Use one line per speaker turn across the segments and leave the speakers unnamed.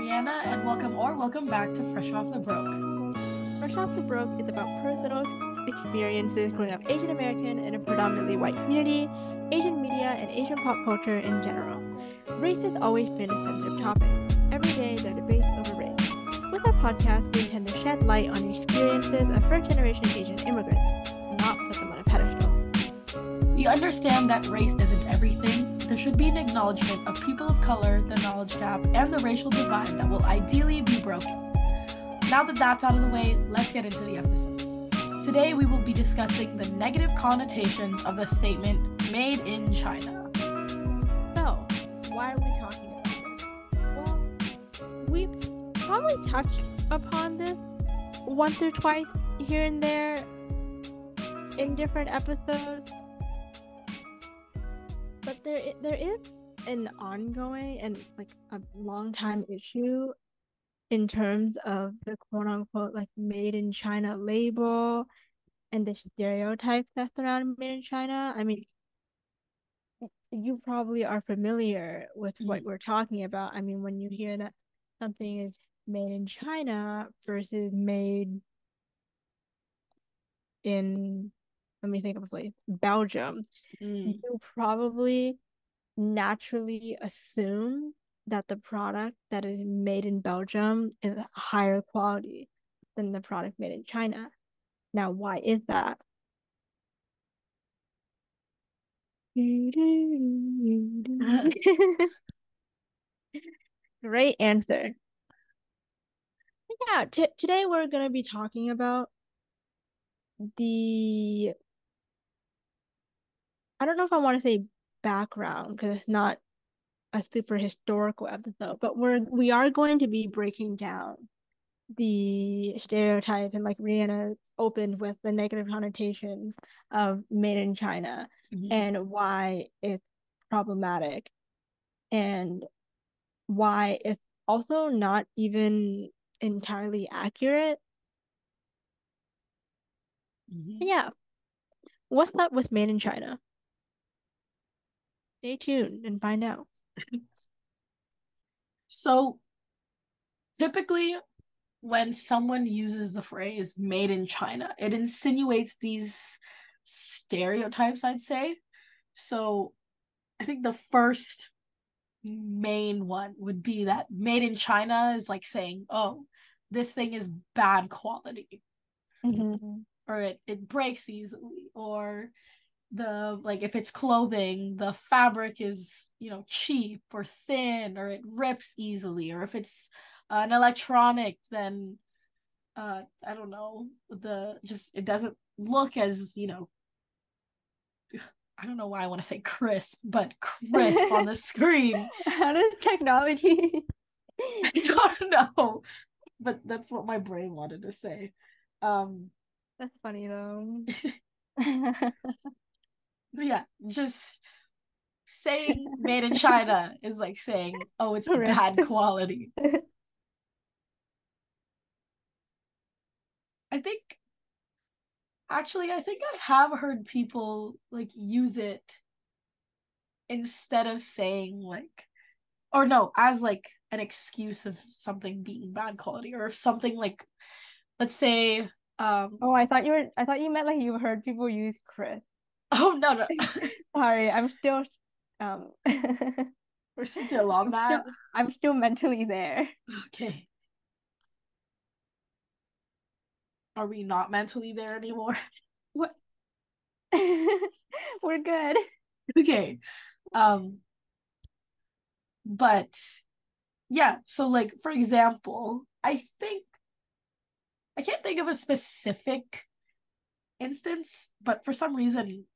Rihanna, and welcome back to Fresh Off the Broke.
Fresh Off the Broke is about personal experiences growing up Asian American in a predominantly white community, Asian media, and Asian pop culture in general. Race has always been a sensitive topic. Every day there are debates over race. With our podcast, we intend to shed light on the experiences of first-generation Asian immigrants, not put them on a pedestal.
We understand that race isn't everything. There should be an acknowledgement of people of color, the knowledge gap, and the racial divide that will ideally be broken. Now that that's out of the way, let's get into the episode. Today we will be discussing the negative connotations of the statement "made in China."
So, why are we talking about this? Well, we've probably touched upon this once or twice here and there in different episodes, but there is an ongoing and like a long time issue in terms of the quote-unquote like made in China label and the stereotypes that surround made in China. I mean, you probably are familiar with what we're talking about. I mean, when you hear that something is made in China versus made in, let me think of a place, Belgium, you probably naturally assume that the product that is made in Belgium is higher quality than the product made in China. Now, why is that? Great answer. Yeah, today we're going to be talking about the, I don't know if I want to say background because it's not a super historical episode, but we are going to be breaking down the stereotype, and like Rihanna opened with the negative connotations of made in China and why it's problematic and why it's also not even entirely accurate. Yeah. What's up with made in China? Stay tuned and find out.
So, typically, when someone uses the phrase "made in China," it insinuates these stereotypes, I'd say. So, I think the first main one would be that "made in China" is like saying, "Oh, this thing is bad quality," or it breaks easily, or if it's clothing, the fabric is cheap or thin, or it rips easily, or if it's an electronic, then I don't know, it doesn't look as I don't know why I want to say crisp, but crisp on the screen.
How does technology
I don't know, but that's what my brain wanted to say.
That's funny though.
But yeah, just saying "made in China" is like saying, "Oh, it's bad quality." I think I have heard people like use it instead of saying or no, as like an excuse of something being bad quality, or if something like, let's say,
oh, I thought you meant like you heard people use Chris.
Oh no.
Sorry, I'm still
we're still on that.
I'm still mentally there.
Okay. Are we not mentally there anymore?
What? We're good.
Okay. But yeah, so like for example, I can't think of a specific instance, but for some reason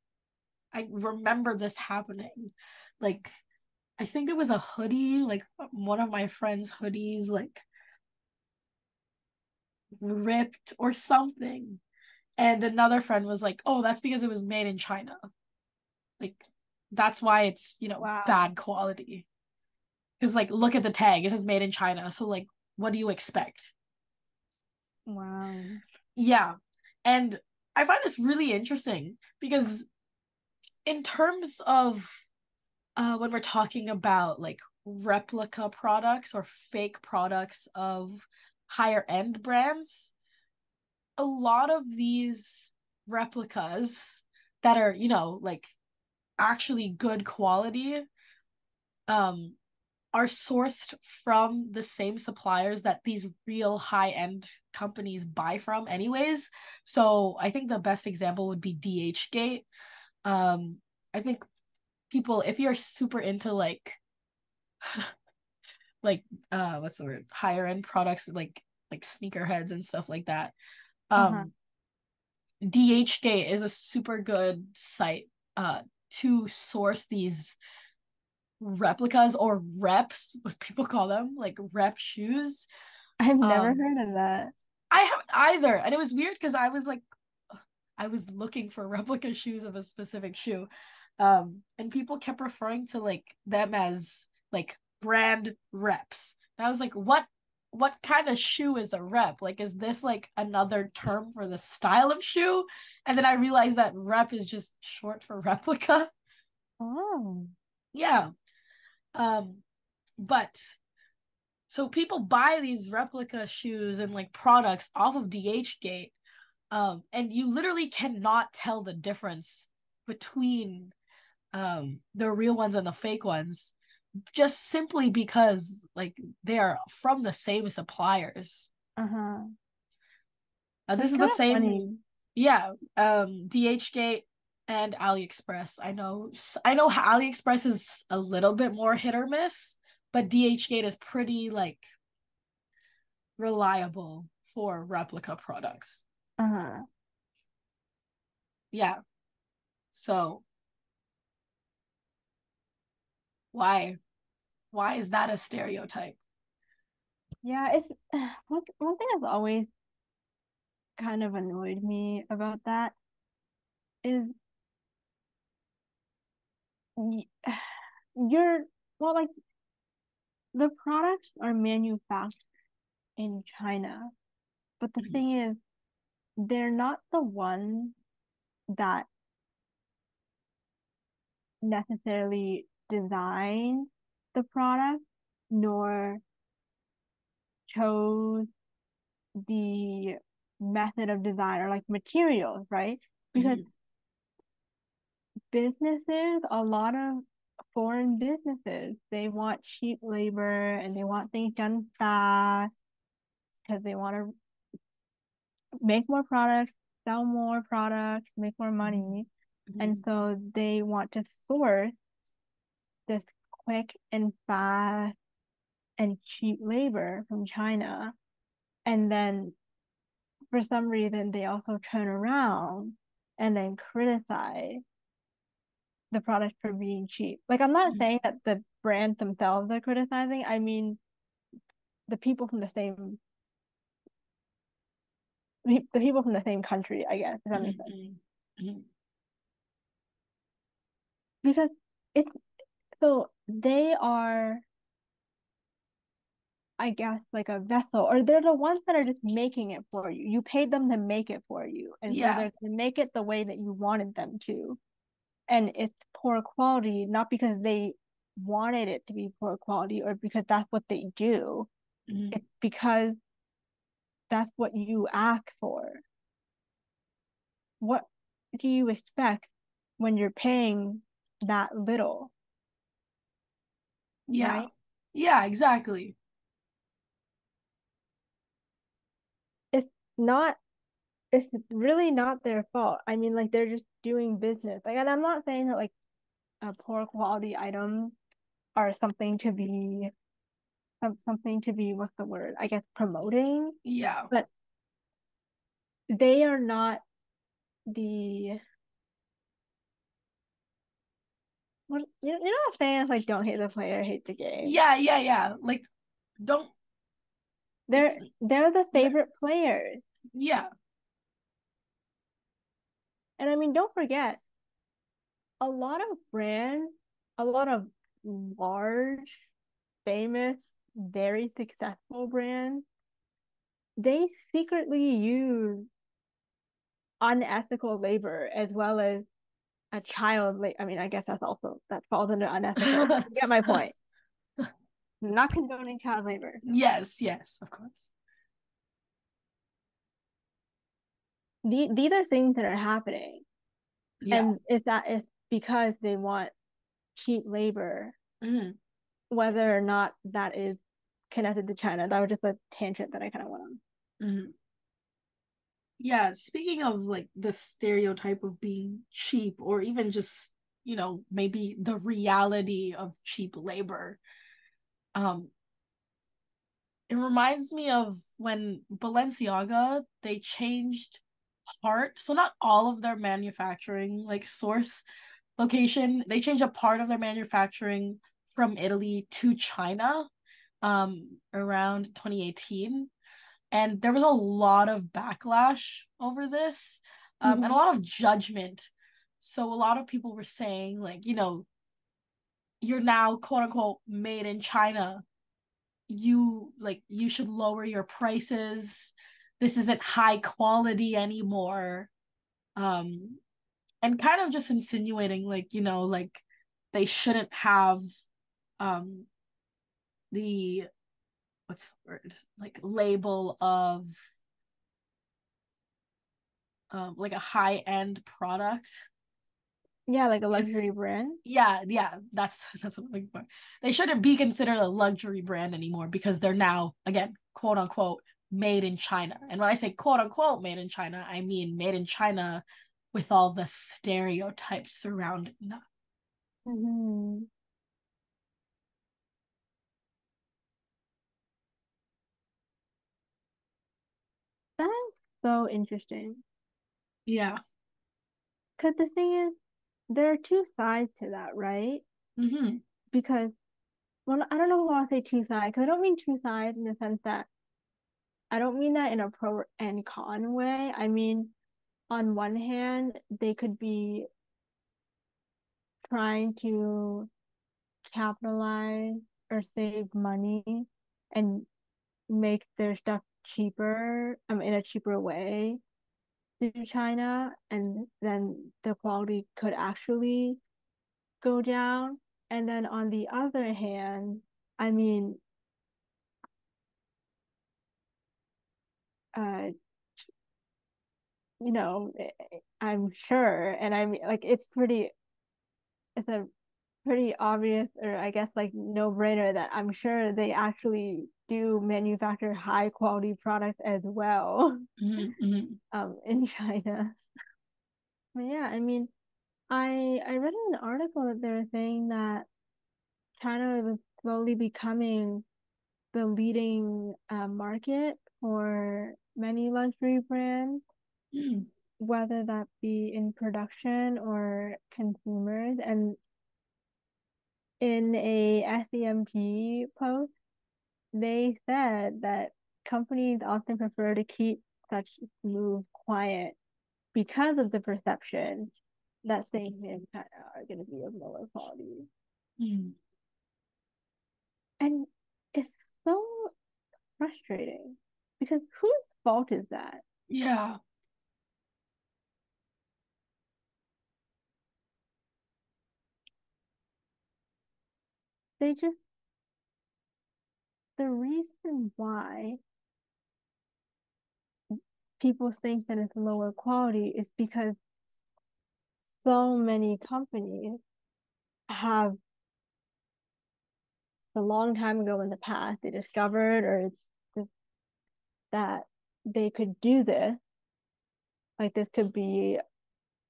I remember this happening. Like, I think it was a hoodie, like one of my friends' hoodies, like ripped or something. And another friend was like, "Oh, that's because it was made in China. Like, that's why it's,
Wow.
bad quality. Because, like, look at the tag. It says made in China. So, like, what do you expect?"
Wow.
Yeah. And I find this really interesting because in terms of when we're talking about like replica products or fake products of higher end brands. A lot of these replicas that are, like actually good quality, um, are sourced from the same suppliers that these real high end companies buy from, anyways. So I think the best example would be DH Um, I think people, if you're super into like what's the word, higher end products, like sneakerheads and stuff like that,
Uh-huh.
um DHgate is a super good site to source these replicas or reps, what people call them, like rep shoes.
I've never
um
heard of that.
I haven't either, and it was weird because I was looking for replica shoes of a specific shoe. And people kept referring to like them as like brand reps. And I was like, what kind of shoe is a rep? Like, is this like another term for the style of shoe? And then I realized that rep is just short for replica.
Oh.
Yeah. Um, but so people buy these replica shoes and like products off of DHgate. And you literally cannot tell the difference between the real ones and the fake ones, just simply because like they are from the same suppliers.
Uh-huh.
This
That's
is the
kind of
same,
funny.
yeah. DHgate and AliExpress. I know AliExpress is a little bit more hit or miss, but DHgate is pretty like reliable for replica products.
Uh-huh.
Yeah. So why why is that a stereotype?
Yeah, it's one thing that's always kind of annoyed me about that is y- you're well, like the products are manufactured in China, but the
Mhm,
thing is, they're not the ones that necessarily design the product, nor chose the method of design or like materials, right? Because
mhm,
businesses, a lot of foreign businesses, they want cheap labor and they want things done fast because they want to make more products, sell more products, make more
mhm,
money. And
mhm,
so they want to source this quick and fast and cheap labor from China. And then for some reason, they also turn around and then criticize the product for being cheap. Like, I'm not
mhm.
saying that the brands themselves are criticizing. I mean, the people from the people from the same country, I guess, if that makes sense.
Mhm, mhm.
Because it's so they are, I guess, like a vessel, or they're the ones that are just making it for you. You paid them to make it for you. And so
Yeah.
they're going to make it the way that you wanted them to. And it's poor quality, not because they wanted it to be poor quality or because that's what they do.
Mhm.
It's because that's what you ask for. What do you expect when you're paying that little,
Yeah.
right?
Yeah, exactly.
It's not, it's really not their fault. I mean, like they're just doing business. Like, and I'm not saying that like a poor quality items are something to be, what's the word? I guess promoting,
Yeah.
but they are not the what you know what I'm saying? It's like don't hate the player, hate the game.
Yeah, yeah, yeah. Like, don't, it's,
They're the favorite players.
yeah.
And I mean, don't forget, a lot of brands, a lot of large, famous, very successful brands, they secretly use unethical labor as well as a child. I mean, I guess that falls into unethical, but you get my point. not condoning child labor.
Yes, yes, of course.
These are things that are happening,
Yeah.
and it's because they want cheap labor,
Mm-hmm.
whether or not that is connected to China. That was just a tangent that I kind of went on.
Mm-hmm. Yeah, speaking of like the stereotype of being cheap, or even just, maybe the reality of cheap labor, um, it reminds me of when Balenciaga, they changed so not all of their manufacturing, like source location, they changed a part of their manufacturing from Italy to China, around 2018. And there was a lot of backlash over this, and a
Mm-hmm.
lot of judgment. So a lot of people were saying, like, you're now quote unquote made in China. You should lower your prices. This isn't high quality anymore. Um, and kind of just insinuating, like, like they shouldn't have um the what's the word, like, label of like a high end product.
Yeah, like a
If
luxury brand.
Yeah, yeah, that's what I'm looking for. They shouldn't be considered a luxury brand anymore because they're now, again, quote unquote, made in China. And when I say quote unquote made in China, I mean made in China with all the stereotypes surrounding that.
Mm-hmm. That's so interesting.
Yeah.
Because the thing is, there are two sides to that, right?
Mm-hmm.
Because, well, I don't know if I want to say two sides, because I don't mean two sides in the sense that I don't mean that in a pro and con way. I mean, on one hand, they could be trying to capitalize or save money and make their stuff cheaper, in a cheaper way to China, and then the quality could actually go down. And then on the other hand, I mean, uh, I'm sure, and I mean, like, it's a pretty obvious, or I guess like no brainer, that I'm sure they actually do manufacture high quality products as well,
Mm-hmm.
in China. But yeah, I mean, I read in an article that they were saying that China was slowly becoming the leading market for many luxury brands,
Mm-hmm.
whether that be in production or consumers. And in a SEMP post, they said that companies often prefer to keep such moves quiet because of the perception that things in China are going to be of lower quality.
Mm-hmm.
And it's so frustrating because whose fault is that?
Yeah.
They just, the reason why people think that it's lower quality is because so many companies have, a long time ago in the past, they discovered or that they could do this, like this could be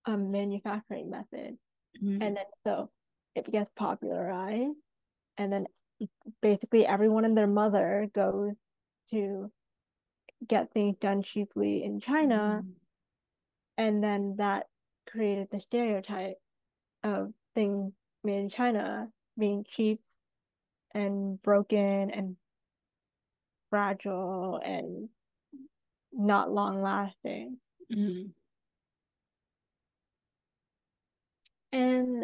a manufacturing method.
Mm-hmm.
And then so it gets popularized, and then basically everyone and their mother goes to get things done cheaply in China,
Mm-hmm.
and then that created the stereotype of things made in China being cheap and broken and fragile and not long lasting.
Mm-hmm.
And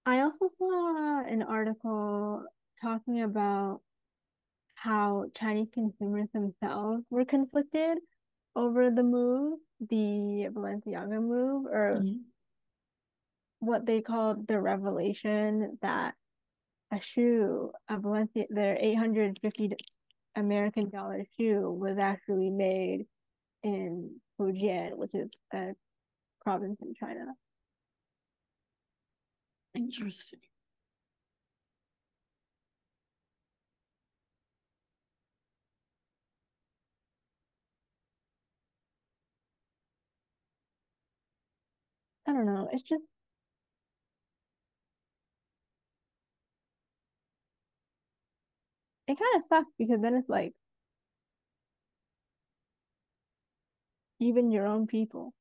I also saw an article talking about how Chinese consumers themselves were conflicted over the move, the Balenciaga move, or
Mm-hmm.
what they called the revelation that a shoe, a Valencia, their $850 American dollar shoe was actually made in Fujian, which is a province in China.
Interesting.
I don't know. It's just it kind of sucks because then it's like even your own people.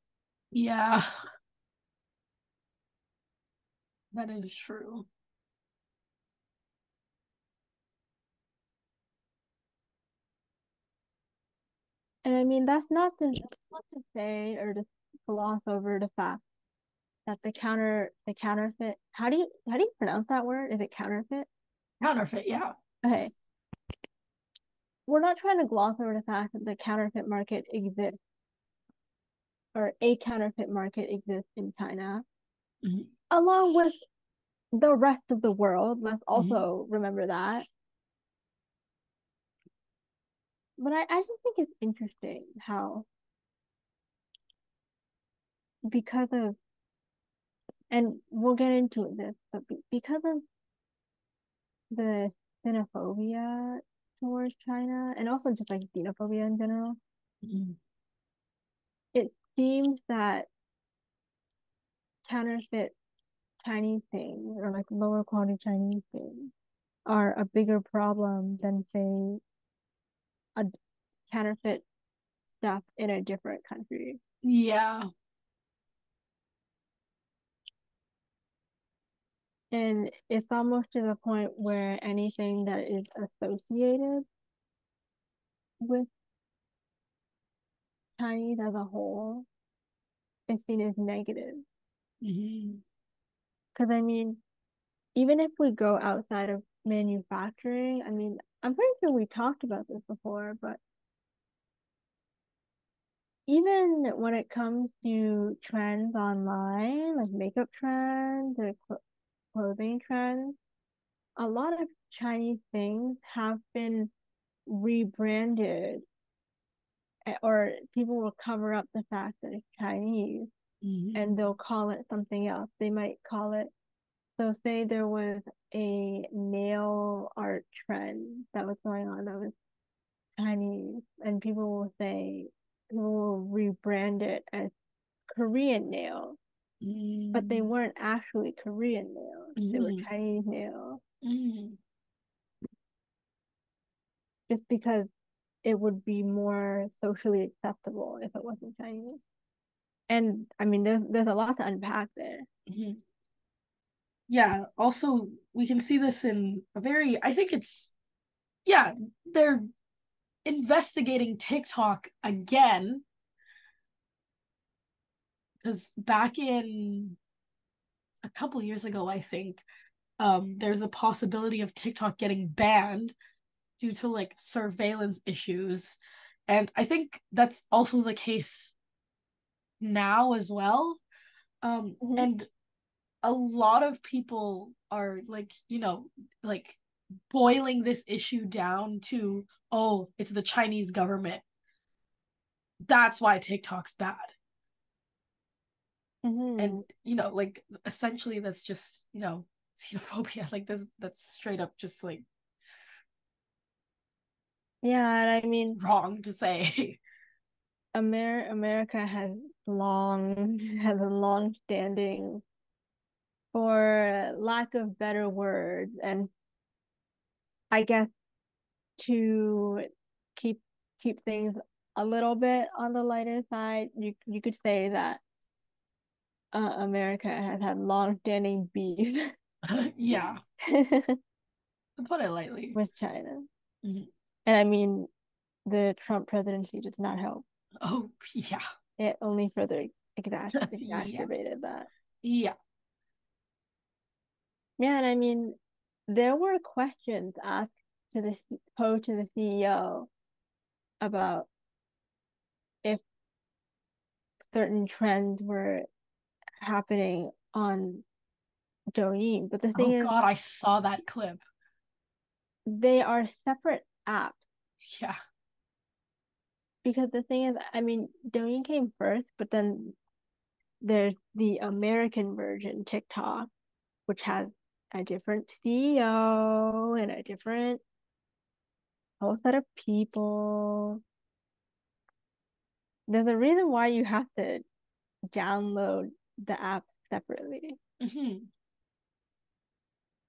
Yeah, that is true.
And I mean that's not to say or to gloss over the fact that the counterfeit how do you pronounce that word? Is it counterfeit?
Counterfeit, yeah.
Okay. We're not trying to gloss over the fact that the counterfeit market exists or a counterfeit market exists in China,
Mm-hmm.
along with the rest of the world. Let's
Mm-hmm.
also remember that. But I just think it's interesting how because of and we'll get into this, but because of the xenophobia towards China and also just like xenophobia in general,
Mm-hmm.
it seems that counterfeit Chinese things or like lower quality Chinese things are a bigger problem than say a counterfeit stuff in a different country.
Yeah.
And it's almost to the point where anything that is associated with Chinese as a whole is seen as negative.
Mm-hmm.
Because I mean, even if we go outside of manufacturing, I mean, I'm pretty sure we talked about this before, but even when it comes to trends online, like makeup trends or clothing trends, a lot of Chinese things have been rebranded or people will cover up the fact that it's Chinese
Mm-hmm.
and they'll call it something else. They might call it, so say there was a nail art trend that was going on that was Chinese, and people will rebrand it as Korean nails, but they weren't actually Korean nails, they were
Mm-hmm.
Chinese nails,
Mm-hmm.
just because it would be more socially acceptable if it wasn't Chinese. And I mean, there's a lot to unpack there.
Mm-hmm. Yeah, also we can see this in a very, I think it's, yeah, they're investigating TikTok again because back in a couple years ago, I think there's a possibility of TikTok getting banned due to like surveillance issues. And I think that's also the case now as well.
Mm-hmm.
And a lot of people are like, like boiling this issue down to, oh, it's the Chinese government. That's why TikTok's bad.
Mm-hmm.
And, like essentially that's just, xenophobia. Like this, that's straight up just like
Yeah, and I mean,
wrong to say.
America has long has a long standing, for lack of better words, and I guess to keep keep things a little bit on the lighter side, you could say that America has had long standing beef
Yeah, to put it lightly.
with China,
Mhm.
and I mean the Trump presidency does not help.
Oh, yeah.
It only further
Yeah.
exacerbated that.
Yeah.
Yeah, and I mean, there were questions asked to the posed to the CEO about if certain trends were happening on Douyin. But the thing
Oh
is,
God, I saw that clip.
they are separate apps
Yeah.
because the thing is, I mean, Douyin came first, but then there's the American version, TikTok, which has a different CEO and a different whole set of people. There's a reason why you have to download the app separately.
Hmm.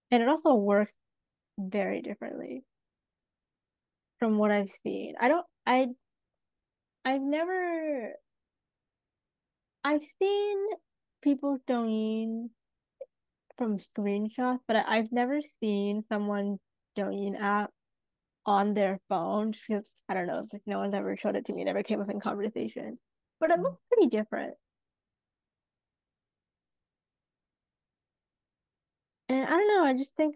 And it also works very differently from what I've seen. I've never I've seen people doing from screenshots, but I've never seen someone doing app on their phone just because I don't know, like no one's ever showed it to me, never came up in conversation. But it looks pretty different. And I don't know, I just think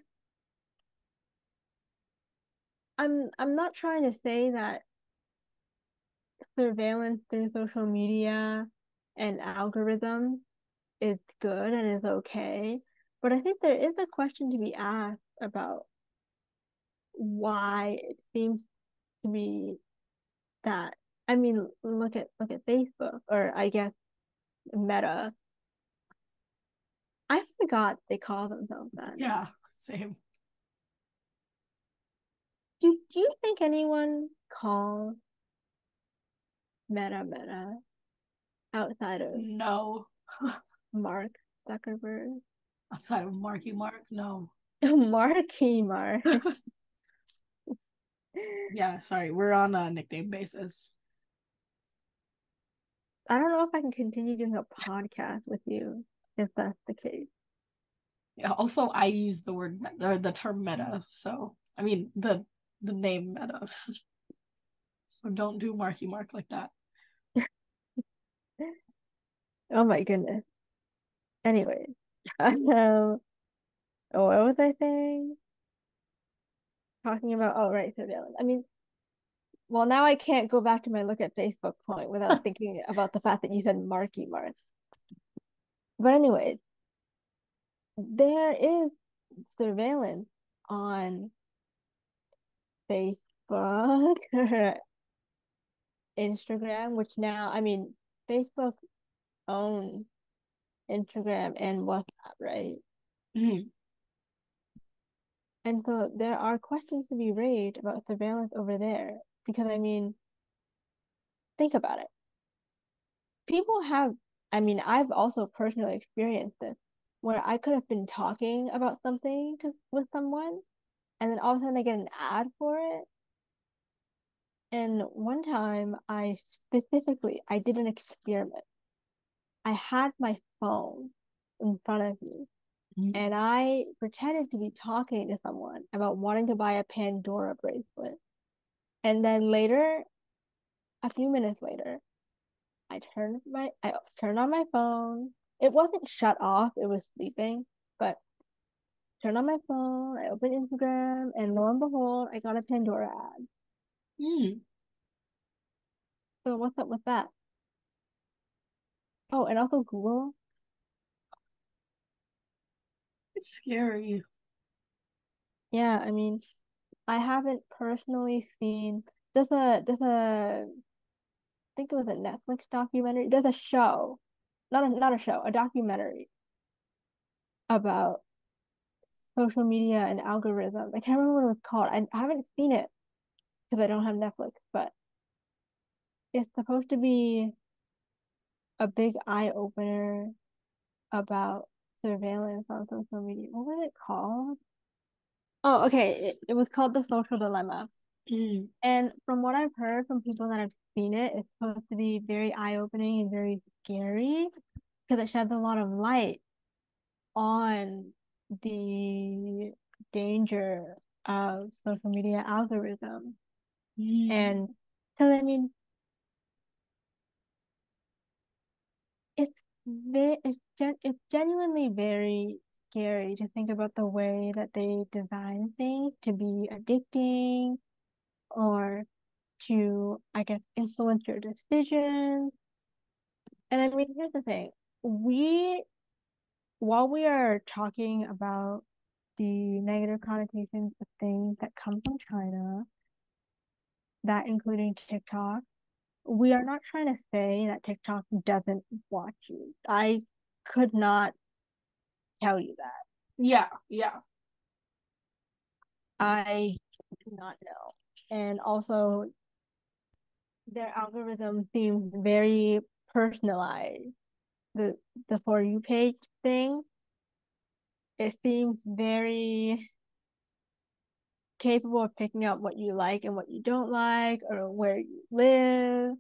I'm not trying to say that surveillance through social media and algorithms is good and is okay. But I think there is a question to be asked about why it seems to be that. I mean, look at Facebook or I guess Meta. I forgot they call themselves that
Yeah,
now.
same.
Do you think anyone calls Meta outside of
No.
Mark Zuckerberg?
Outside of Marky Mark, no.
Marky Mark.
Yeah, sorry, we're on a nickname basis.
I don't know if I can continue doing a podcast with you if that's the case.
Yeah, also I use the word or the term meta, so I mean the name meta. So don't do Marky Mark like that.
Oh my goodness. Anyway, what was I saying? Talking about, oh, right, surveillance. I mean, well, now I can't go back to my look at Facebook point without thinking about the fact that you said Marky Mark. But anyway, there is surveillance on Facebook or Instagram, which now, I mean, Facebook owns Instagram and WhatsApp, right?
Mhm.
And so there are questions to be raised about surveillance over there. Because I mean, think about it. People have, I mean, I've also personally experienced this where I could have been talking about something with someone and then all of a sudden I get an ad for it. And one time I did an experiment. I had my phone in front of me
Mhm.
and I pretended to be talking to someone about wanting to buy a Pandora bracelet. And then later, a few minutes later, I turned on my phone. It wasn't shut off, it was sleeping, but turned on my phone, I opened Instagram, and lo and behold, I got a Pandora ad.
Mm.
So what's up with that? Oh, and also Google.
It's scary.
Yeah, I mean, I haven't personally seen there's a I think it was a Netflix documentary. There's a show, not a show, a documentary about social media and algorithms. I can't remember what it was called. I haven't seen it because I don't have Netflix, but it's supposed to be a big eye opener about surveillance on social media. What was it called? Oh, okay. It was called The Social Dilemma.
Mm.
And from what I've heard from people that have seen it, it's supposed to be very eye opening and very scary because it sheds a lot of light on the danger of social media algorithms.
Mm.
And because I mean, it's genuinely very scary to think about the way that they design things to be addicting or to, I guess, influence your decisions. And I mean, here's the thing. We while we are talking about the negative connotations of things that come from China, that including TikTok, we are not trying to say that TikTok doesn't watch you. I could not tell you that.
Yeah, yeah.
I do not know. And also, their algorithm seems very personalized. The the For You page thing, it seems very capable of picking up what you like and what you don't like, or where you live.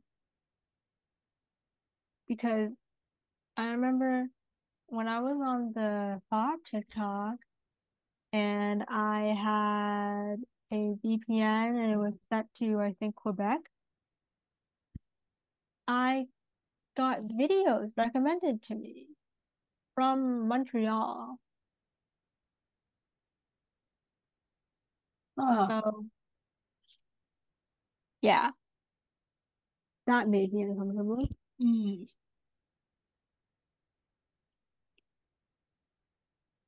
Because I remember when I was on the thought TikTok and I had a VPN and it was set to, I think, Quebec, I got videos recommended to me from Montreal.
Uh,
So, yeah, that made me uncomfortable.
mm,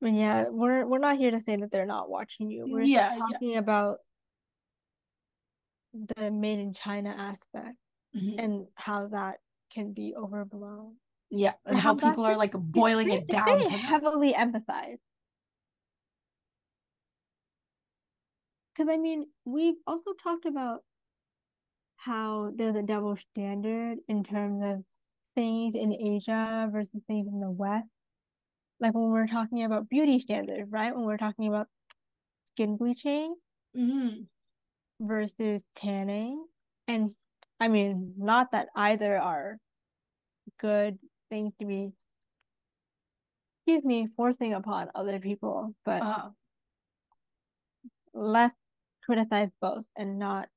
But yeah, we're not here to say that they're not watching you. We're
yeah, yeah.
talking about the made in China aspect
Mhm.
and how that can be overblown.
Yeah,
And
and
how
how
that
people are like boiling it
it's
down
very
to that.
heavily emphasized. Because I mean, we've also talked about how there's a double standard in terms of things in Asia versus things in the West. Like when we're talking about beauty standards, right? When we're talking about skin bleaching
Hmm.
versus tanning. And I mean, not that either are good things to be, excuse me, forcing upon other people, but
Uh,
let's criticize both and not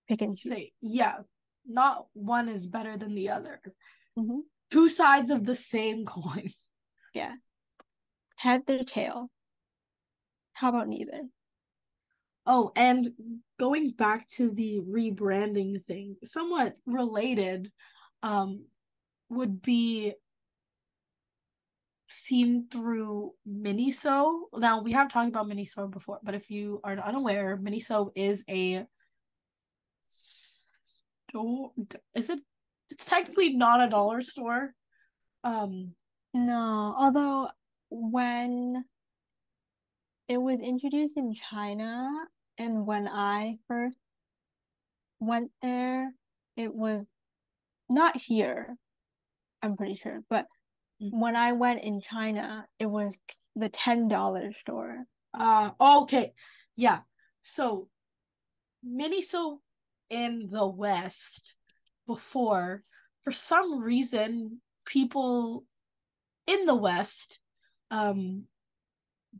pick and choose.
say, yeah, not one is better than the other.
Mm-hmm.
Two sides of the same coin.
Yeah. Head or tail. How about neither?
Oh, and going back to the rebranding thing, somewhat related, um, would be seen through Miniso. Now we have talked about Miniso before, but if you are unaware, Miniso is a store. Is it? It's technically not a dollar store. Um,
No, although when it was introduced in China and when I first went there, it was not here, I'm pretty sure, but when I went in China, it was the $10 store.
okay, yeah. So Miniso in the West before, for some reason, people in the West um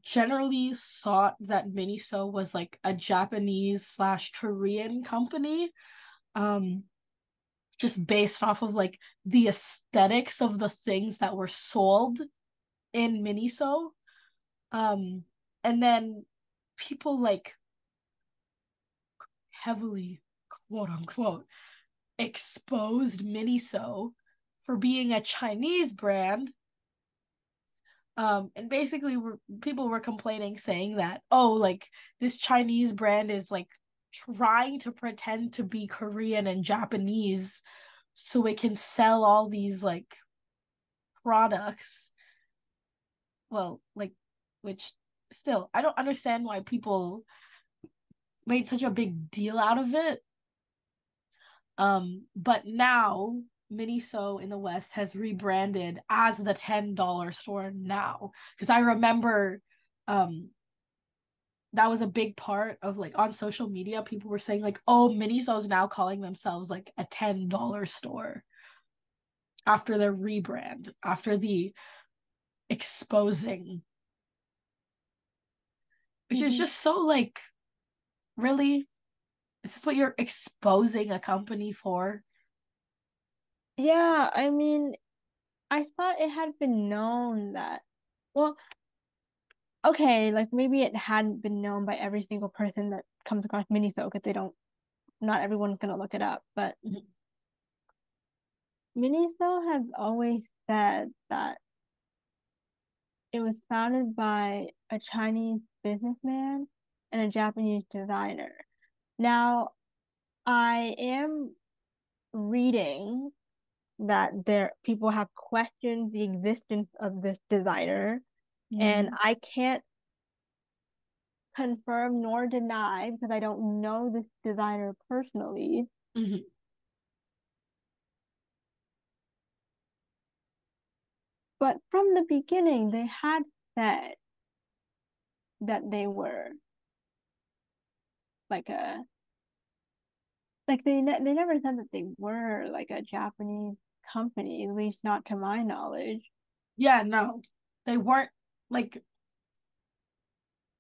generally thought that Miniso was like a Japanese slash Korean company. Um just based off of like the aesthetics of the things that were sold in Miniso. Um and then people like heavily quote unquote exposed Miniso for being a Chinese brand. And basically people were complaining saying that, oh, like this Chinese brand is like trying to pretend to be Korean and Japanese so it can sell all these like products. Well, like, which still I don't understand why people made such a big deal out of it. But now Miniso in the West has rebranded as the $10 store now. Because I remember that was a big part of like on social media, people were saying like, oh, Miniso is now calling themselves like a $10 store after their rebrand, after the exposing, which is
Mm-hmm.
just so like, really? Is this what you're exposing a company for?
Yeah, I mean, I thought it had been known that, well, okay, like maybe it hadn't been known by every single person that comes across Miniso because they don't, not everyone's gonna look it up, but
Mhm.
Miniso has always said that it was founded by a Chinese businessman and a Japanese designer. Now, I am reading that there people have questioned the existence of this designer, and
Mm-hmm.
I can't confirm nor deny because I don't know this designer personally.
Mm-hmm.
But from the beginning, they had said that they were like a like they never said that they were like a Japanese company, at least not to my knowledge.
Yeah, no, they weren't like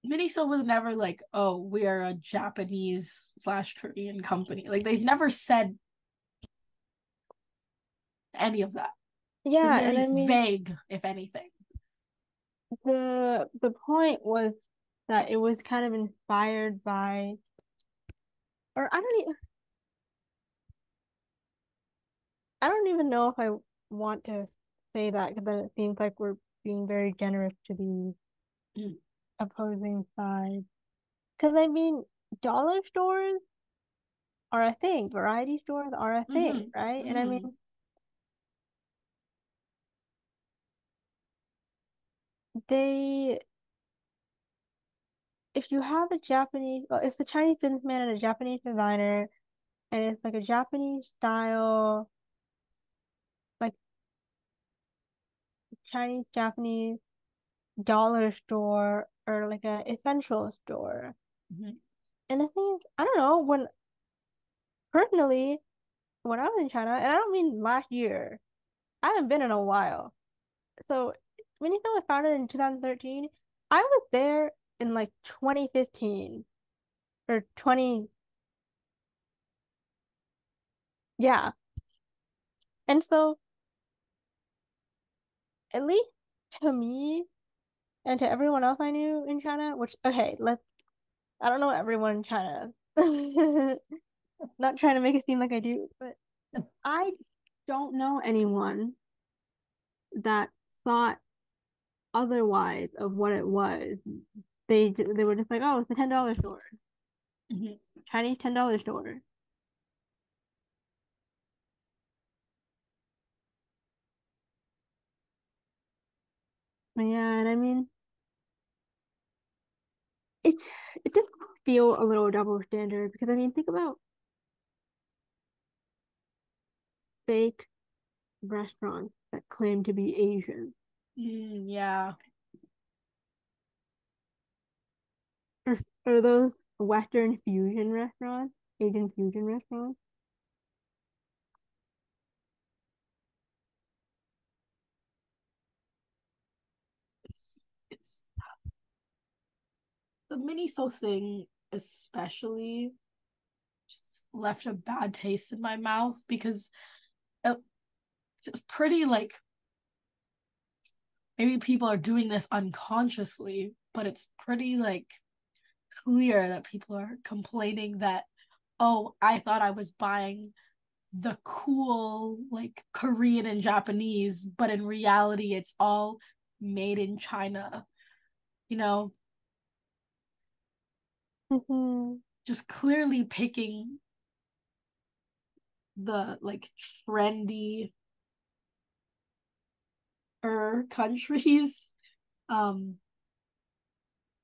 Miniso was never like, oh, we are a Japanese slash Korean company. Like they've never said any of that. They're
Yeah, and I
very
mean
vague, if anything.
the point was that it was kind of inspired by, or I don't even know if I want to say that because then it seems like we're being very generous to the
Mm.
opposing side. Because I mean, dollar stores are a thing, variety stores are a thing,
Mm-hmm.
right? And I mean,
Mm-hmm.
they, if you have a Japanese, well, it's a Chinese businessman and a Japanese designer, and it's like a Japanese style, like Chinese Japanese dollar store or like a essential store.
Mm-hmm.
And the thing is, I don't know, personally, when I was in China, and I don't mean last year, I haven't been in a while. So when Miniso was founded in 2013, I was there in like 2015 or 20, yeah. And so at least to me and to everyone else I knew in China, which okay, I don't know everyone in China. Not trying to make it seem like I do, but I don't know anyone that thought otherwise of what it was. They were just like, oh, it's a $10 store,
Mm-hmm.
Chinese $10 store. Yeah, and I mean, it's it does feel a little double standard because I mean, think about fake restaurants that claim to be Asian.
Mm, yeah.
Or those Western fusion restaurants, Asian fusion restaurants.
It's the Miniso thing, especially, just left a bad taste in my mouth because it, it's pretty like maybe people are doing this unconsciously, but it's pretty like clear that people are complaining that, oh, I thought I was buying the cool like Korean and Japanese, but in reality, it's all made in China, you know,
Mm-hmm.
just clearly picking the like trendy countries um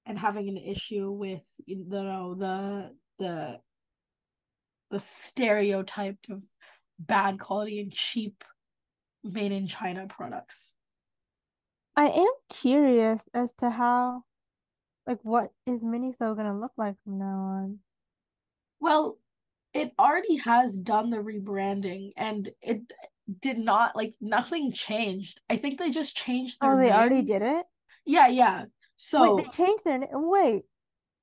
and having an issue with the stereotype of bad quality and cheap made in China products.
I am curious as to how, like, what is Miniso gonna look like from now on?
Well, it already has done the rebranding and it did not like nothing changed. I think they just changed their
Oh, they already
name.
did it?
Yeah, yeah.
Wait, they
So
changed their name. Wait,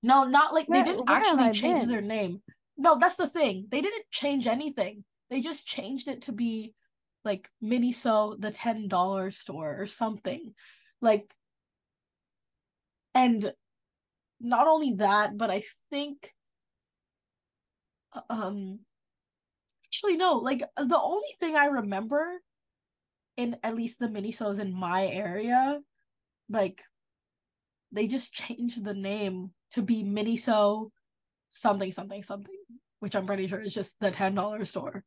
no, not like they didn't
where have
actually
I
change their
been?
name. No, that's the thing. They didn't change anything. They just changed it to be like Miniso the $10 store or something. Like, and not only that, but I think um actually no, like the only thing I remember in at least the Minisos in my area, like they just changed the name to be Miniso something something something, which I'm pretty sure is just the $10 store.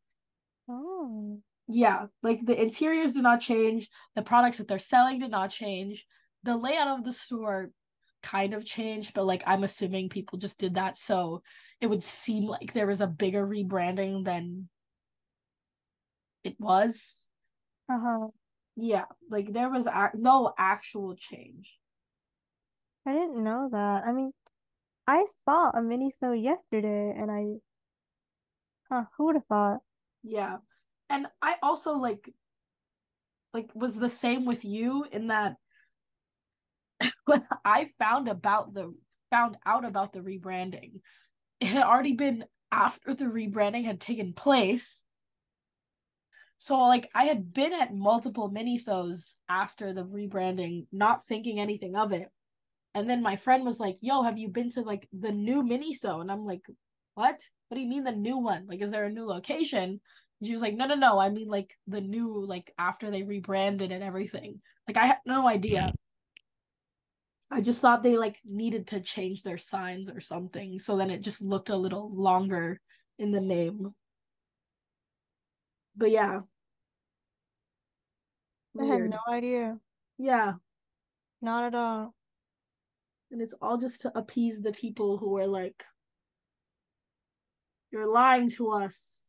Oh.
Yeah, like the interiors did not change, the products that they're selling did not change. The layout of the store kind of changed, but like I'm assuming people just did that so it would seem like there was a bigger rebranding than it was.
Uh-huh.
Yeah, like there was no actual change.
I didn't know that. I mean, I saw a mini-so yesterday and who would have thought?
Yeah. And I also like was the same with you in that when I found out about the rebranding, it had already been after the rebranding had taken place. So like I had been at multiple minisos after the rebranding, not thinking anything of it. And then my friend was like, "Yo, have you been to like the new miniso?" And I'm like, "What? What do you mean the new one? Like, is there a new location?" And she was like, "No, no, no. I mean like the new like after they rebranded and everything." Like I had no idea. I just thought they like needed to change their signs or something, so then it just looked a little longer in the name. But yeah,
I had no
weird.
idea.
Yeah,
Not at all.
and it's all just to appease the people who are like, "You're lying to us."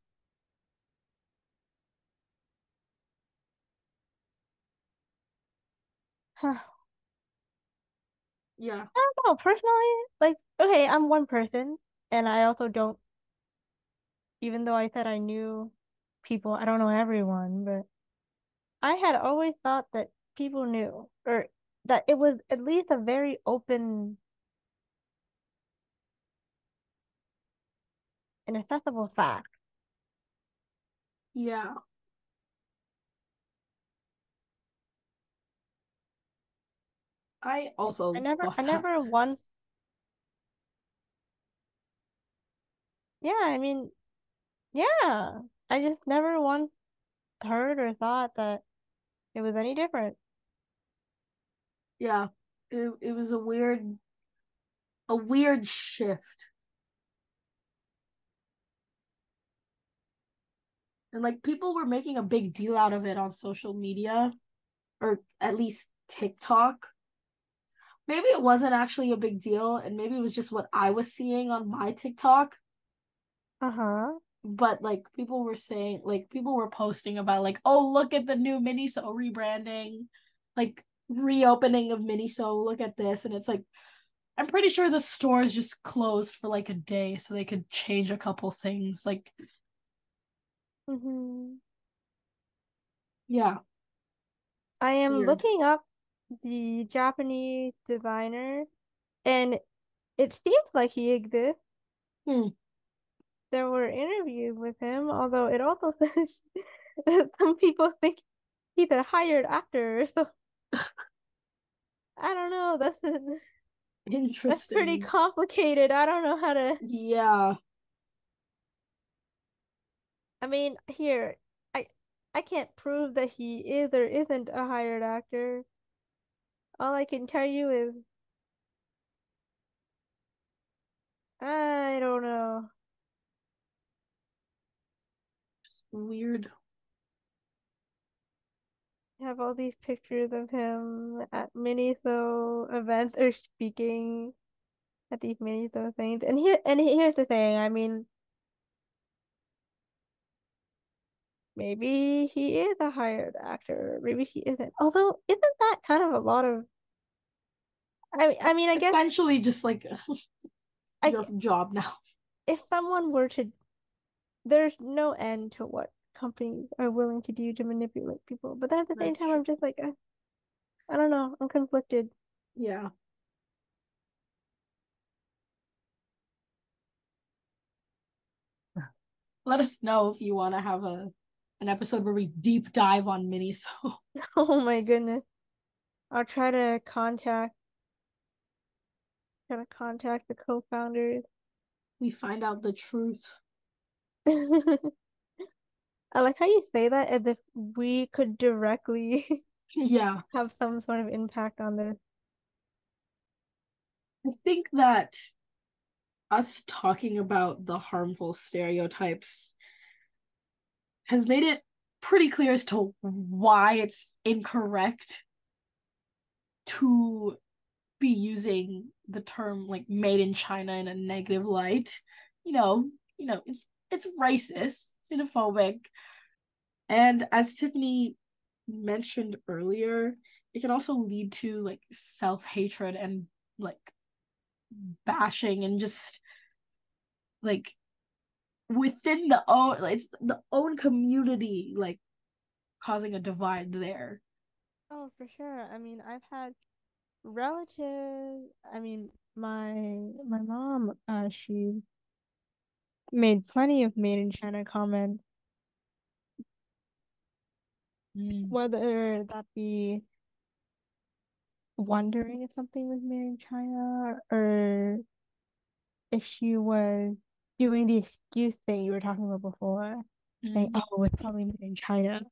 Yeah,
I don't know, personally, like, okay, I'm one person, and I also don't, even though I said I knew people, I don't know everyone, but I had always thought that people knew, or that it was at least a very open and accessible fact.
yeah. I
I
also
never,
thought
I
that.
never once, yeah, I mean, yeah, I just never once heard or thought that it was any different.
Yeah, it was a weird shift, and like people were making a big deal out of it on social media, or at least TikTok. Maybe it wasn't actually a big deal, and maybe it was just what I was seeing on my TikTok.
Uh-huh.
But like people were saying, like people were posting about like, oh, look at the new Miniso rebranding, like reopening of Miniso. Look at this, and it's like I'm pretty sure the stores just closed for like a day so they could change a couple things. Like,
Mm-hmm.
yeah,
I am
weird.
looking up the Japanese designer, and it seems like he exists.
Hmm.
There were interviews with him, although it also says that some people think he's a hired actor. So I don't know. That's pretty
Interesting.
complicated. I don't know how to.
Yeah.
I mean, here, I I can't prove that he is or isn't a hired actor. All I can tell you is I don't know.
Just weird.
I have all these pictures of him at Miniso events or speaking at these Miniso things. And here's the thing. I mean, maybe he is a hired actor. Maybe he isn't. Although, isn't that kind of a lot of? I mean,
It's
I guess
essentially just like
I
your job now.
if someone were to, there's no end to what companies are willing to do to manipulate people. But then at the same
That's
time,
true.
I'm just like, I don't know. I'm conflicted.
Yeah. Let us know if you want to have a an episode where we deep dive on Miniso.
Oh my goodness. I'll try to contact the co-founders.
We find out the truth.
I like how you say that as if we could directly
Yeah.
have some sort of impact on this.
I think that us talking about the harmful stereotypes has made it pretty clear as to why it's incorrect to be using the term like made in China in a negative light. You know, it's racist, xenophobic, and as Tiffany mentioned earlier, it can also lead to like self-hatred and like bashing and just like within the own like, it's the own community like causing a divide there.
Oh, for sure. I mean, I've had relatives. I mean, my mom, she made plenty of made in China comments,
Mm,
whether that be wondering if something was made in China or if she was doing the excuse thing you were talking about before, saying,
mm,
"Oh, it's probably made in China."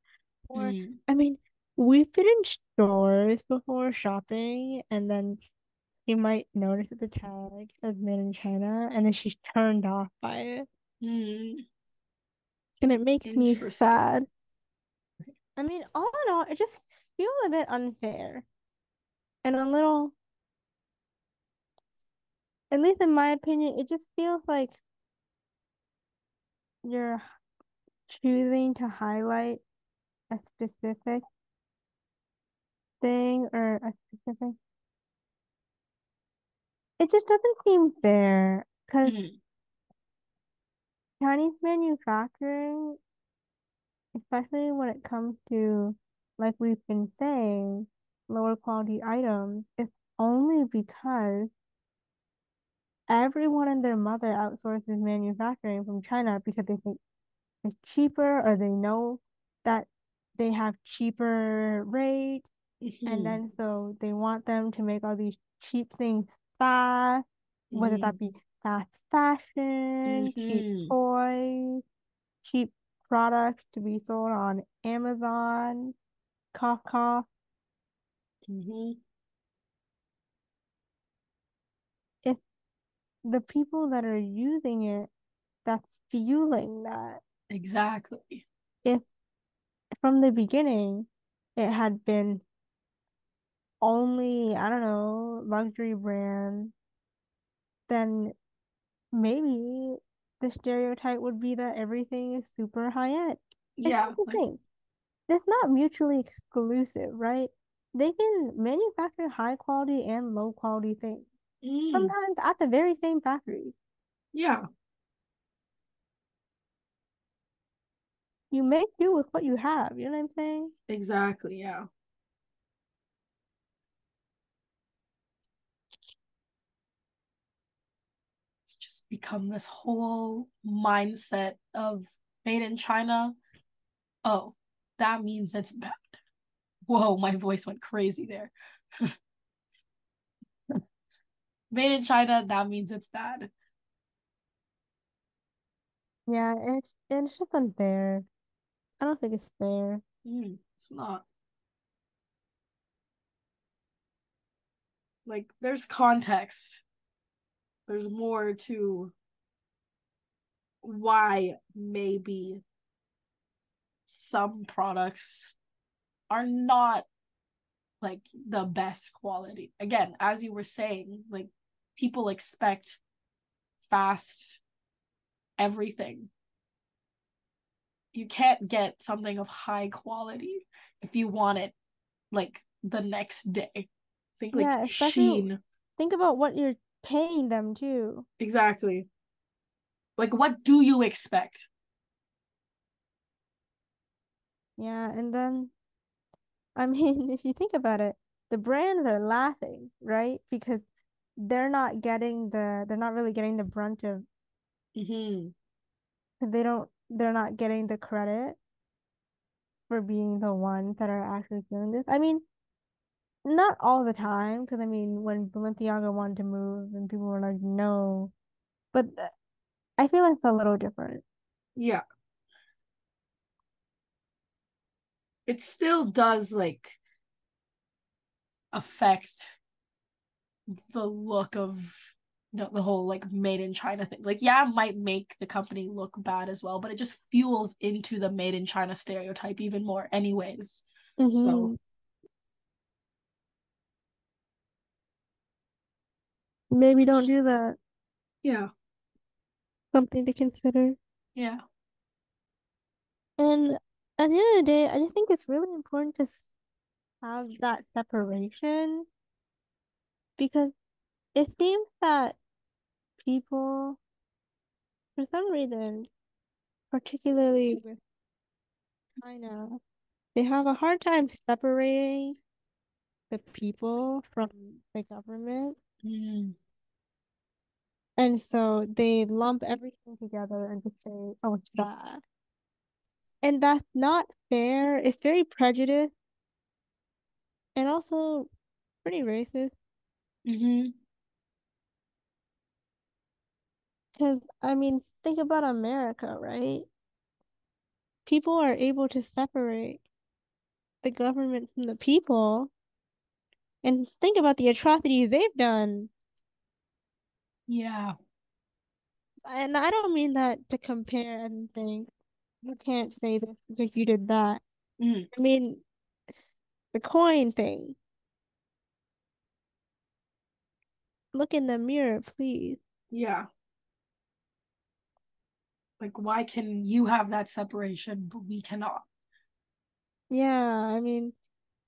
Or,
mm,
I mean, we've been in stores before shopping, and then you might notice that the tag says made in China, and then she's turned off by it.
mm.
And it makes me
Interesting.
sad. I mean, all in all, it just feels a bit unfair and a little, at least in my opinion, it just feels like you're choosing to highlight a specific thing or a specific. It just doesn't seem fair because
Mm,
Chinese manufacturing, especially when it comes to, like we've been saying, lower quality items, it's only because everyone and their mother outsources manufacturing from China because they think it's cheaper or they know that they have cheaper rates. And
mhm,
then so they want them to make all these cheap things fast, whether that
mhm,
be fast fashion, cheap
mhm,
toys, cheap products to be sold on Amazon, cough cough.
mhm.
It's the people that are using it that's fueling that.
Exactly.
If from the beginning it had been only, I don't know, luxury brand, then maybe the stereotype would be that everything is super high end. And here's
Yeah,
the
like
thing, it's not mutually exclusive, right? They can manufacture high quality and low quality things,
mm,
sometimes at the very same factory.
yeah,
You make do with what you have, you know what I'm saying?
exactly. Yeah. It's just become this whole mindset of made in China. Oh, that means it's bad. Whoa, my voice went crazy there. Made in China, that means it's bad.
Yeah, it's just unfair. I don't think it's fair.
It's not. Like, there's context. There's more to why maybe some products are not like the best quality. Again, as you were saying, like people expect fast everything. You can't get something of high quality if you want it like the next day. Think like
Yeah, especially
Sheen.
think about what you're paying them too.
Exactly. Like what do you expect?
Yeah, and then I mean, if you think about it, the brands are laughing, right? Because they're not really getting the brunt of,
Mm-hmm.
they're not getting the credit for being the ones that are actually doing this. I mean, not all the time, because I mean, when Balenciaga wanted to move and people were like, no, but I feel like it's a little different.
Yeah. It still does like affect the look of the whole like made in China thing. Like, yeah, it might make the company look bad as well, but it just fuels into the made in China stereotype even more, anyways. So
maybe don't do that.
yeah,
Something to consider.
yeah.
And at the end of the day, I just think it's really important to have that separation because it seems that people, for some reason, particularly with China, they have a hard time separating the people from the government.
Mm,
And so they lump everything together and just say, oh, it's bad. And that's not fair. It's very prejudiced and also pretty racist.
mm-hmm.
Because, I mean, think about America, right? People are able to separate the government from the people and think about the atrocities they've done.
Yeah.
And I don't mean that to compare and think, you can't say this because you did that.
Mm,
I mean, the coin thing. Look in the mirror, please.
yeah. Like, why can you have that separation, but we cannot?
Yeah, I mean,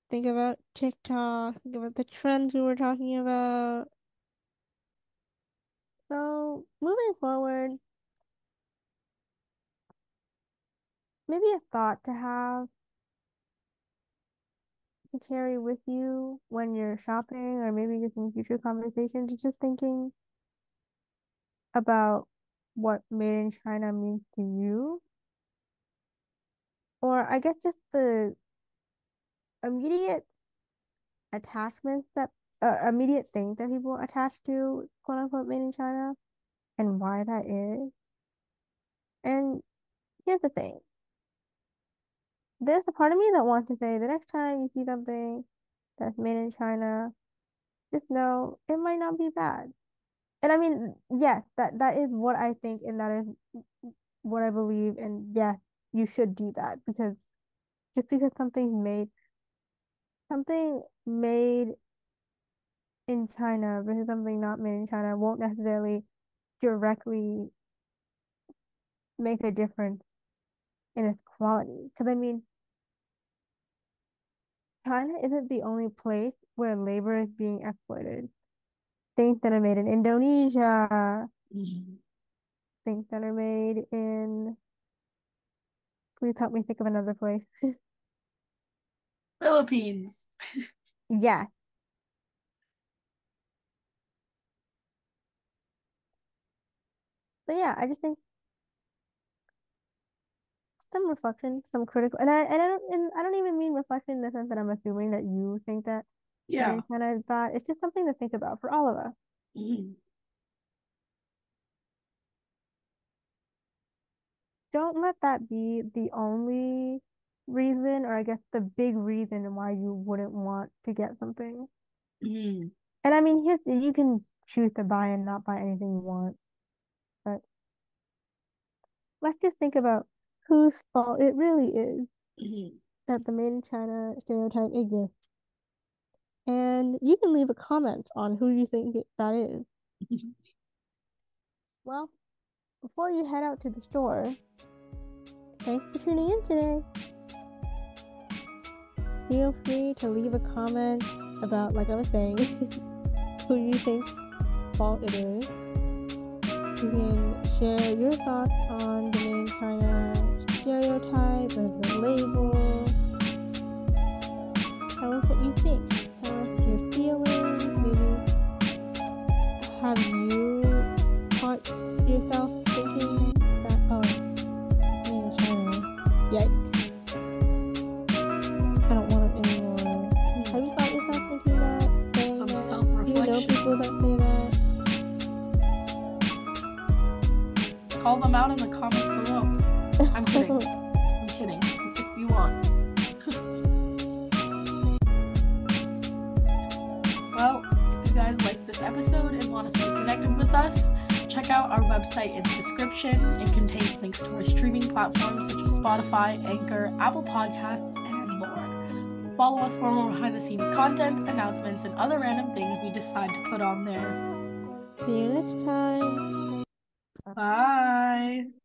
think about TikTok, think about the trends we were talking about. So, moving forward, maybe a thought to have to carry with you when you're shopping, or maybe just in future conversations, is just thinking about what made in China means to you, or I guess just the immediate attachments that immediate things that people attach to quote unquote made in China and why that is. And here's the thing. There's a part of me that wants to say the next time you see something that's made in China, just know it might not be bad. And I mean, yes, that is what I think and that is what I believe. And yes, you should do that because just because something made in China versus something not made in China won't necessarily directly make a difference in its quality. Because I mean, China isn't the only place where labor is being exploited. Things that are made in Indonesia,
Mhm.
things that are made in, please help me think of another place.
Philippines.
Yeah. So yeah, I just think some reflection, some critical, and I don't even mean reflection in the sense that I'm assuming that you think that
Yeah.
maybe kind of thought. It's just something to think about for all of us.
Mhm.
Don't let that be the only reason, or I guess the big reason why you wouldn't want to get something.
Mhm.
And I mean, here's you can choose to buy and not buy anything you want, but let's just think about whose fault it really is
Mhm.
that the made in China stereotype exists. And you can leave a comment on who you think that is. Well, before you head out to the store, thanks for tuning in today. Feel free to leave a comment about, like I was saying, who you think fault it is. You can share your thoughts on the made in China stereotype or the label. Tell us what you think. Tell us your feelings. Maybe have you caught yourself thinking that, oh, it's made in China. Yikes. I don't want it anymore. Have you caught yourself thinking that? Saying
Some
that?
self-reflection.
You know people that say that?
Call them out in the comments below. I'm kidding. I'm kidding. If you want. Well, if you guys like this this episode and want to stay connected with us, check out our website in the description. It contains links to our streaming platforms such as Spotify, Anchor, Apple Podcasts, and more. Follow us for more behind-the-scenes content, announcements, and other random things we decide to put on there.
See you next time.
Bye!